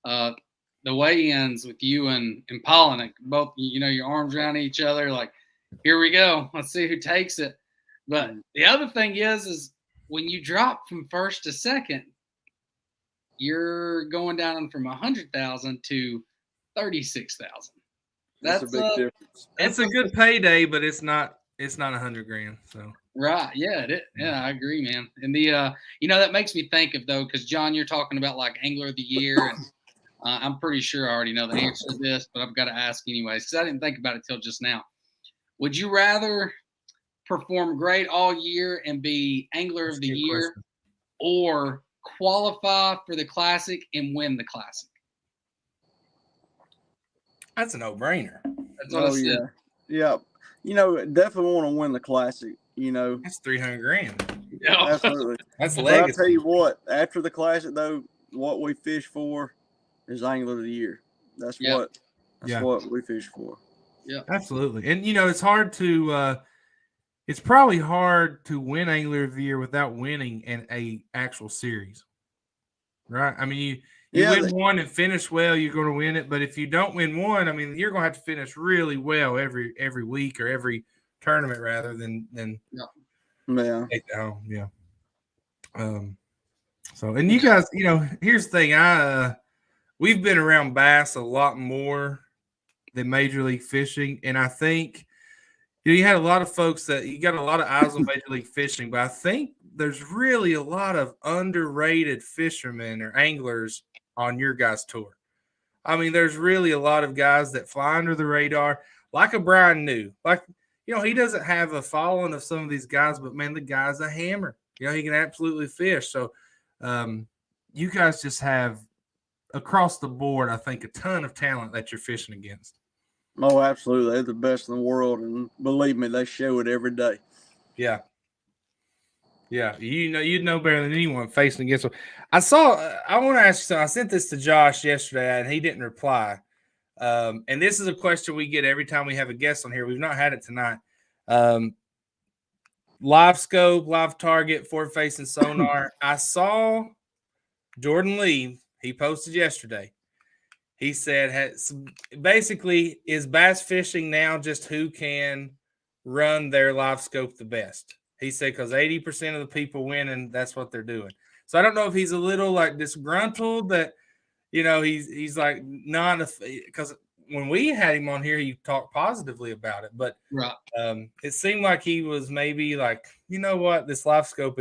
the weigh-ins with you and Palanuik, both, your arms around each other, like, here we go. Let's see who takes it. But the other thing is when you drop from first to second, you're going down from 100,000 to 36,000. That's a big difference. It's a good payday, but it's not $100,000. So right, yeah, I agree, man. And the that makes me think of though, because John, you're talking about like Angler of the Year, and I'm pretty sure I already know the answer to this, but I've got to ask anyways because I didn't think about it till just now. Would you rather perform great all year and be Angler of the Year, or qualify for the Classic and win the Classic? That's a no-brainer. That's what I said. Yeah. Definitely want to win the Classic. That's $300,000. Yeah, absolutely. That's legacy. But I'll tell you what. After the Classic, though, what we fish for is Angler of the Year. That's what we fish for. Yeah, absolutely. And it's hard to. It's probably hard to win Angler of the Year without winning a actual series, right? I mean, you win one and finish well, you're going to win it. But if you don't win one, I mean, you're going to have to finish really well every week or every tournament rather than take that home. Yeah. So, and you guys, here's the thing. We've been around bass a lot more than Major League Fishing, and I think you had a lot of folks that you got a lot of eyes on Major League Fishing, but I think there's really a lot of underrated fishermen or anglers on your guys' tour. I mean, there's really a lot of guys that fly under the radar, like a Brian New. Like, he doesn't have a following of some of these guys, but man, the guy's a hammer. He can absolutely fish. So, you guys just have across the board, I think, a ton of talent that you're fishing against. Oh, absolutely. They're the best in the world. And believe me, they show it every day. Yeah. Yeah. You'd know better than anyone facing against them. I want to ask you something. I sent this to Josh yesterday and he didn't reply. And this is a question we get every time we have a guest on here. We've not had it tonight. Live scope, live target, forward facing sonar. I saw Jordan Lee. He posted yesterday. He said, basically, is bass fishing now just who can run their live scope the best? He said, because 80% of the people win, and that's what they're doing. So I don't know if he's a little like disgruntled that, he's like not because when we had him on here, he talked positively about it. But it seemed like he was maybe like, you know what, this live scope,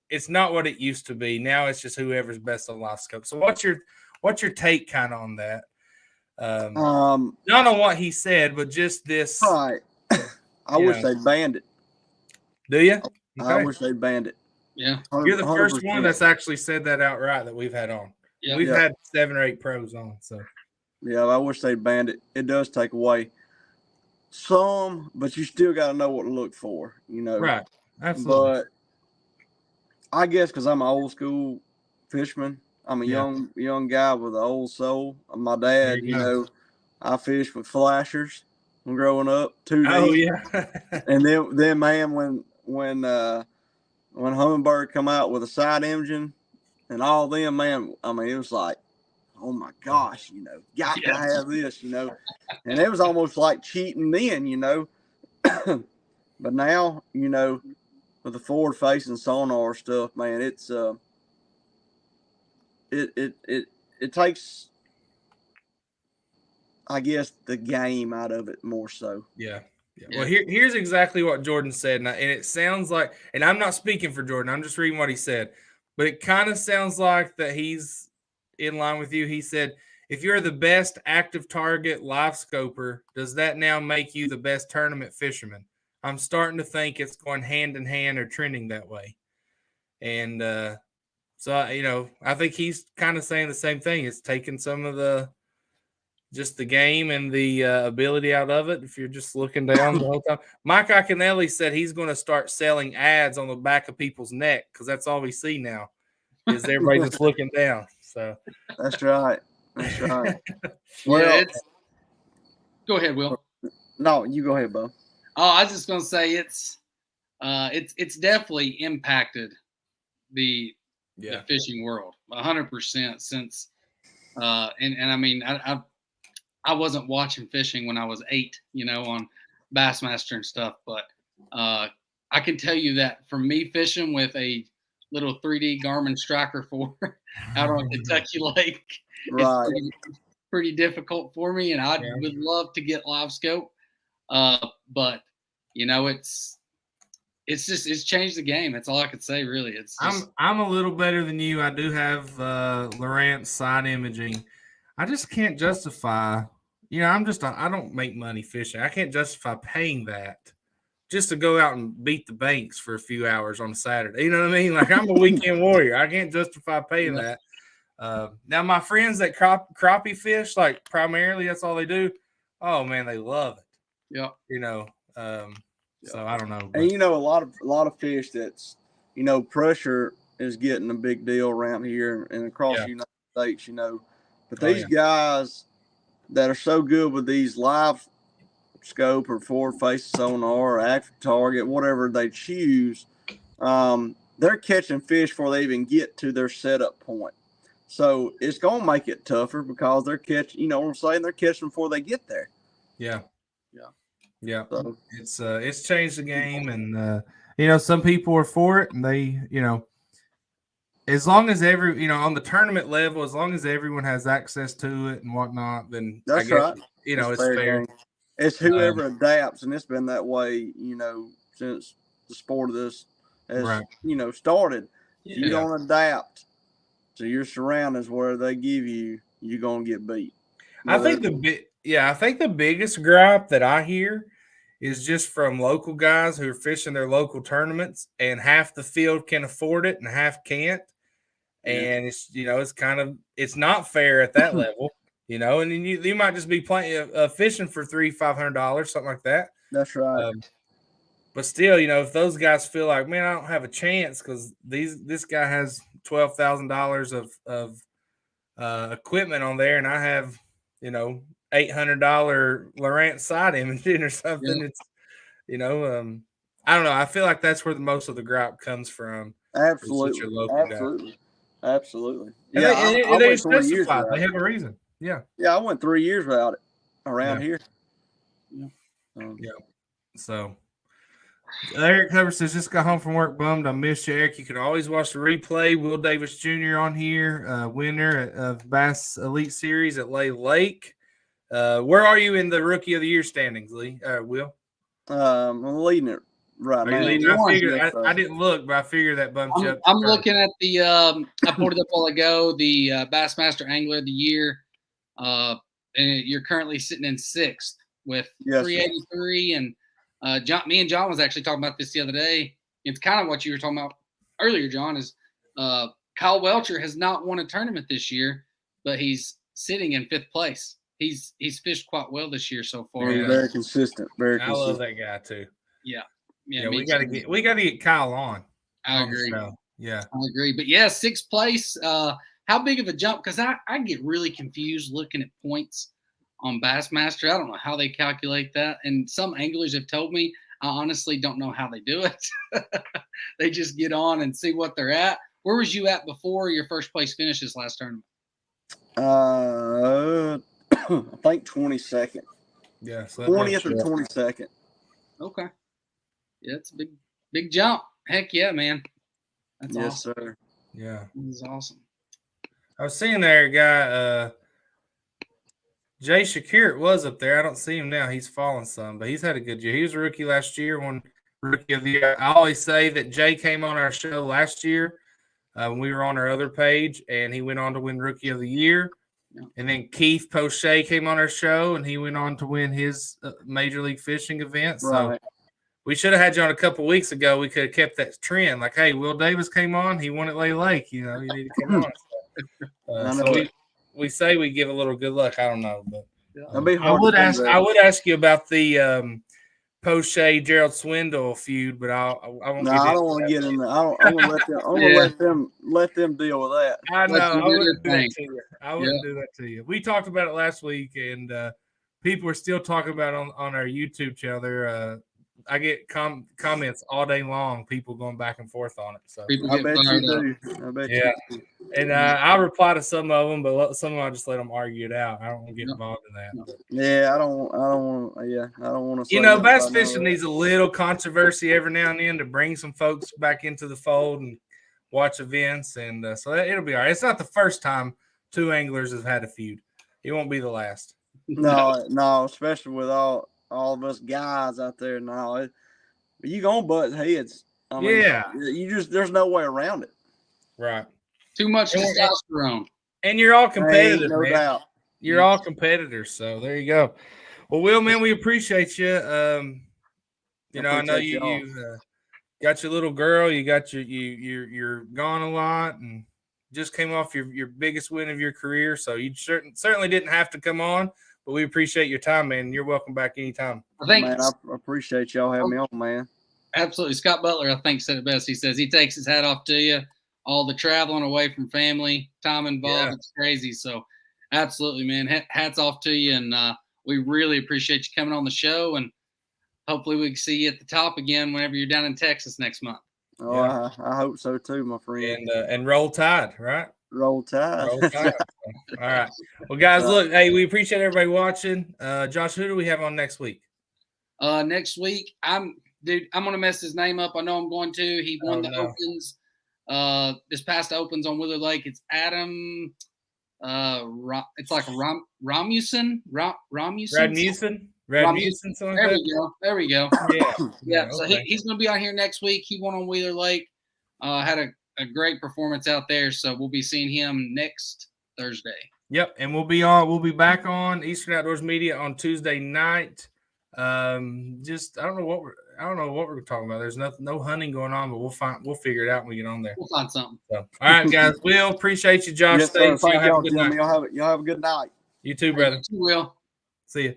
it's not what it used to be. Now it's just whoever's best on live scope. So what's your take kind of on that? Not on what he said, but just this. Right. I wish they banned it. Do you? Okay. I wish they banned it. Yeah. You're the first 100%. one that's actually said that outright that we've had on. Yep. We've had 7 or 8 pros on. So Yeah, I wish they banned it. It does take away some, but you still got to know what to look for, you know. right, absolutely. But I guess because I'm an old school fisherman, I'm a young guy with an old soul. My dad, you know, I fished with flashers when growing up, 2D. Oh yeah. And then man, when Humminbird come out with a side engine and all them, man, I mean, it was like, oh my gosh, you know, got to have this, you know. And it was almost like cheating then, you know. But now, you know, with the forward facing sonar stuff, man, it's it takes, I guess, the game out of it more so. Yeah. Well, here's exactly what Jordan said, and it sounds like, and I'm not speaking for Jordan, I'm just reading what he said, but it kind of sounds like that he's in line with you. He said, if you're the best active target live scoper, does that now make you the best tournament fisherman? I'm starting to think it's going hand in hand or trending that way. And so, you know, I think he's kind of saying the same thing. It's taking some of just the game and the ability out of it if you're just looking down the whole time. Mike Iaconelli said he's going to start selling ads on the back of people's neck because that's all we see now is everybody just looking down. So that's right. That's right. Well, go ahead, Will. No, you go ahead, Bo. Oh, I was just going to say it's definitely impacted the fishing world 100% since and I mean I wasn't watching fishing when I was 8, you know, on Bassmaster and stuff, but I can tell you that for me fishing with a little 3D Garmin Striker 4 out on Kentucky Lake, right, it's pretty difficult for me, and I would love to get live scope, but you know, it's changed the game. That's all I could say, really. It's just, I'm a little better than you. I do have Lowrance side imaging. I just can't justify, you know, I don't make money fishing. I can't justify paying that just to go out and beat the banks for a few hours on a Saturday. You know what I mean? Like, I'm a weekend warrior. I can't justify paying that. Now, my friends that crappie fish, like primarily that's all they do. Oh man, they love it. Yeah. You know, so I don't know. But. And you know, a lot of fish that's, you know, pressure is getting a big deal around here and across the United States, you know. But these guys that are so good with these live scope or forward face sonar or active target, whatever they choose, they're catching fish before they even get to their setup point. So it's going to make it tougher because they're catching, you know what I'm saying? They're catching before they get there. Yeah. So, it's changed the game, and you know, some people are for it, and they, you know, as long as on the tournament level, as long as everyone has access to it and whatnot, then that's I guess, right. You know, it's fair. It's whoever adapts, and it's been that way, you know, since the sport of this has, you know, started. If you don't adapt to your surroundings where they give you, you're gonna get beat. I think the biggest gripe that I hear is just from local guys who are fishing their local tournaments, and half the field can afford it and half can't. And it's, you know, it's not fair at that level, you know, and then you might just be playing fishing for $300-$500, something like that. That's right. But still, you know, if those guys feel like, man, I don't have a chance because this guy has $12,000 of equipment on there, and I have, you know, $800 Lowrance side imaging or something. It's, you know, I don't know. I feel like that's where most of the gripe comes from. Absolutely. Absolutely. And I they went 3 years justify. They have a reason. Yeah. Yeah, I went 3 years without it around here. So Eric Cover says, just got home from work, bummed. I missed you, Eric. You can always watch the replay. Will Davis Jr. on here, winner of Bass Elite Series at Lake. Where are you in the Rookie of the Year standings, Lee? Will? I'm leading it right now. I didn't look, but I figured that bumped you up. I'm looking at the I pulled it up a while ago, the Bassmaster Angler of the Year. And you're currently sitting in 6th with 383. And me and John was actually talking about this the other day. It's kind of what you were talking about earlier, John, is Kyle Welcher has not won a tournament this year, but he's sitting in 5th place. He's fished quite well this year so far. Yeah, very consistent. Very I consistent. love that guy too. Yeah. We gotta get Kyle on. I agree. Yeah, I agree. But yeah, 6th place. How big of a jump? Because I get really confused looking at points on Bassmaster. I don't know how they calculate that. And some anglers have told me, I honestly don't know how they do it. They just get on and see what they're at. Where was you at before your first place finish this last tournament? I think 22nd. Yeah, so 20th or 22nd. Okay. Yeah, it's a big jump. Heck yeah, man. That's awesome. Sir. Yeah. This is awesome. I was seeing there a guy, Jay Shakir was up there. I don't see him now. He's fallen some, but he's had a good year. He was a rookie last year, won Rookie of the Year. I always say that Jay came on our show last year when we were on our other page, and he went on to win Rookie of the Year. Yeah. And then Keith Poche came on our show, and he went on to win his Major League Fishing event. So we should have had you on a couple weeks ago. We could have kept that trend. Like, hey, Will Davis came on. He won at Lay Lake. You need to come on. So we say we give a little good luck. I don't know, but I would ask you about the Poche Gerald Swindle feud, but I won't. No, I don't want to get in there. I want to let them deal with that. I know. I wouldn't do that to you. I wouldn't do that to you. We talked about it last week, and people are still talking about it on our YouTube channel. There, I get comments all day long, people going back and forth on it. So I bet you do. I bet you do. And I reply to some of them, but some of them I just let them argue it out. I don't want to get involved in that. But. Yeah, I don't want to. Bass fishing needs a little controversy every now and then to bring some folks back into the fold and watch events, and so it'll be all right. It's not the first time 2 anglers have had a feud. It won't be the last. No, especially with all of us guys out there now. You gonna butt heads. I mean, there's no way around it. Right. Too much testosterone. And you're all competitive, no man. Doubt. You're all competitors, so there you go. Well, Will, man, we appreciate you. I know you got your little girl. You got you're gone a lot, and just came off your biggest win of your career. So you certainly didn't have to come on, but we appreciate your time, man. You're welcome back anytime. I appreciate y'all having me on, man. Absolutely. Scott Butler, I think, said it best. He says he takes his hat off to you. All the traveling away from family, time involved, it's crazy. So absolutely, man. Hats off to you. And we really appreciate you coming on the show. And hopefully we can see you at the top again whenever you're down in Texas next month. Oh, yeah. I hope so too, my friend. And roll tide, right? Roll tide. Roll tide. All right. Well, guys, look, hey, we appreciate everybody watching. Josh, who do we have on next week? Next week, I'm going to mess his name up. I know I'm going to. He won the Opens. This past Opens on Wheeler Lake. It's Adam. It's like Ramusen. Rasmussen. There we go. Yeah. So okay. He's going to be on here next week. He won on Wheeler Lake. Had a great performance out there. So we'll be seeing him next Thursday. Yep, and we'll be back on Eastern Outdoors Media on Tuesday night. I don't know what we're talking about. There's no hunting going on, but we'll figure it out when we get on there. We'll find something. So, all right, guys. Will, appreciate you, Josh. Yes, sir. Thank y'all, Jimmy. Y'all have a good night. You too, brother. You too, Will. See you.